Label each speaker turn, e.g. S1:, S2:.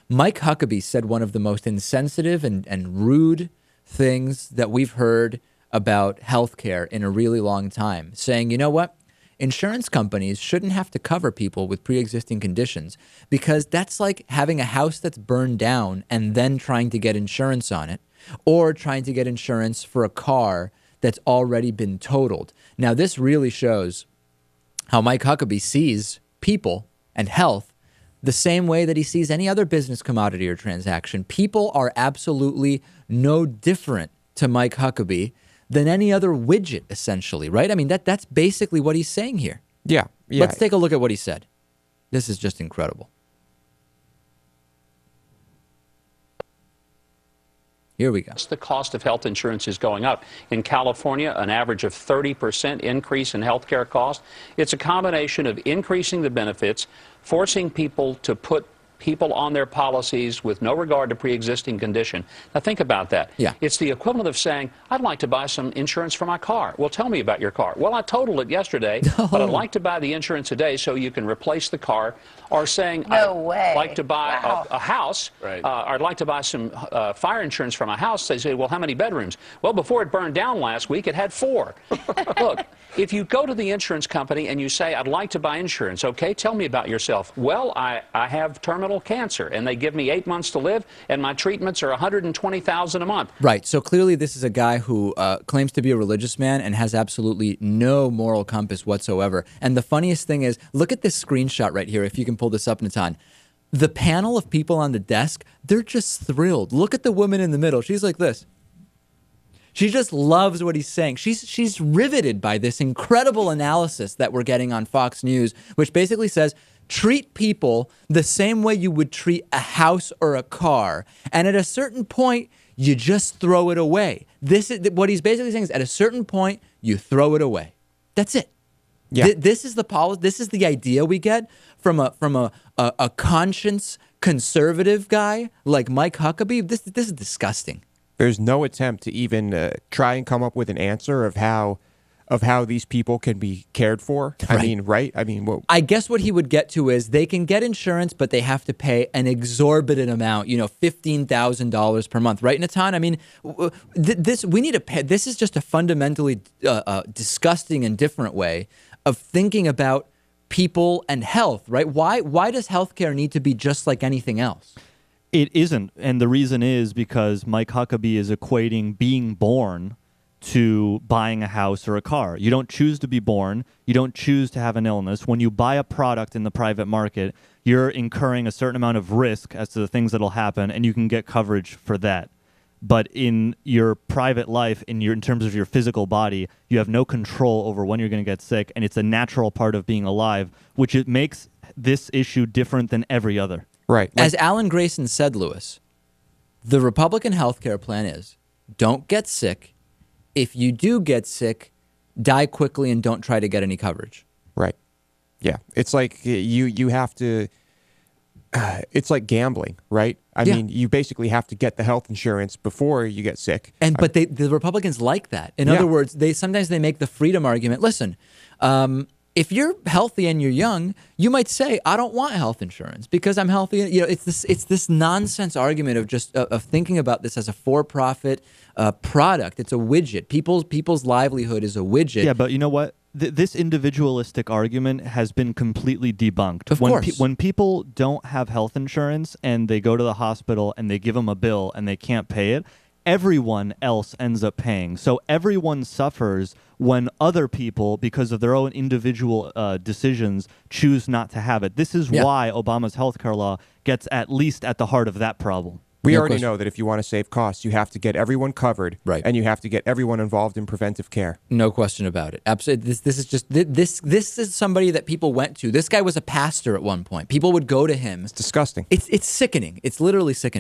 S1: Mike Huckabee said one of the most insensitive and rude things that we've heard about healthcare in a really long time, saying, you know what? Insurance companies shouldn't have to cover people with pre-existing conditions because that's like having a house that's burned down and then trying to get insurance on it, or trying to get insurance for a car that's already been totaled. Now, this really shows how Mike Huckabee sees people and health the same way that he sees any other business commodity or transaction. People are absolutely no different to Mike Huckabee than any other widget, essentially, right? I mean, that's basically what he's saying here.
S2: Yeah.
S1: Let's take a look at what he said. This is just incredible. Here we go.
S3: The cost of health insurance is going up. In California, an average of 30% increase in health care costs. It's a combination of increasing the benefits, forcing people to put people on their policies with no regard to pre-existing condition. Now think about that.
S1: Yeah.
S3: It's the equivalent of saying, I'd like to buy some insurance for my car. Well, tell me about your car. Well, I totaled it yesterday, but I'd like to buy the insurance today so you can replace the car. Or saying, I'd like to buy a house, right. Or I'd like to buy some fire insurance for my house. They say, well, how many bedrooms? Well, before it burned down last week, it had 4. Look, if you go to the insurance company and you say, I'd like to buy insurance, okay, tell me about yourself. Well, I have terminal cancer, and they give me 8 months to live, and my treatments are $120,000 a month.
S1: Right. So clearly this is a guy who claims to be a religious man and has absolutely no moral compass whatsoever. And the funniest thing is, look at this screenshot right here, if you can pull this up, Natan. The panel of people on the desk, they're just thrilled. Look at the woman in the middle. She's like this. She just loves what he's saying. She's riveted by this incredible analysis that we're getting on Fox News, which basically says, treat people the same way you would treat a house or a car. And at a certain point, you just throw it away. This is what he's basically saying is at a certain point, you throw it away. That's it.
S2: Yeah.
S1: This is the policy. This is the idea we get from a conscience conservative guy like Mike Huckabee. This is disgusting.
S2: There's no attempt to even try and come up with an answer of how these people can be cared for.
S1: Right.
S2: I mean, right? I mean,
S1: I guess what he would get to is they can get insurance, but they have to pay an exorbitant amount, $15,000 per month, right, Natan? I mean, we need to pay. This is just a fundamentally disgusting and different way of thinking about people and health, right? Why does healthcare need to be just like anything else?
S4: It isn't, and the reason is because Mike Huckabee is equating being born to buying a house or a car. You don't choose to be born. You don't choose to have an illness. When you buy a product in the private market, you're incurring a certain amount of risk as to the things that'll happen, and you can get coverage for that. But in your private life, in terms of your physical body, you have no control over when you're going to get sick, and it's a natural part of being alive, which it makes this issue different than every other.
S2: right.
S1: As Alan Grayson said, Lewis, the Republican healthcare plan is don't get sick. If you do get sick, die quickly and don't try to get any coverage.
S2: Right. Yeah. It's like you have to, it's like gambling, right? I mean, you basically have to get the health insurance before you get sick.
S1: But the Republicans like that. In other words, sometimes they make the freedom argument. Listen, if you're healthy and you're young, you might say, I don't want health insurance because I'm healthy. It's this nonsense argument of just of thinking about this as a for-profit product. It's a widget. People's livelihood is a widget.
S4: Yeah, but you know what? This individualistic argument has been completely debunked.
S1: Of course.
S4: When people don't have health insurance and they go to the hospital and they give them a bill and they can't pay it, everyone else ends up paying. So everyone suffers when other people, because of their own individual decisions, choose not to have it. This is why Obama's healthcare law gets at least at the heart of that problem.
S2: We already know that if you want to save costs, you have to get everyone covered,
S1: right,
S2: and you have to get everyone involved in preventive care.
S1: No question about it. Absolutely. This is somebody that people went to. This guy was a pastor at one point. People would go to him.
S2: It's disgusting.
S1: It's sickening. It's literally sickening.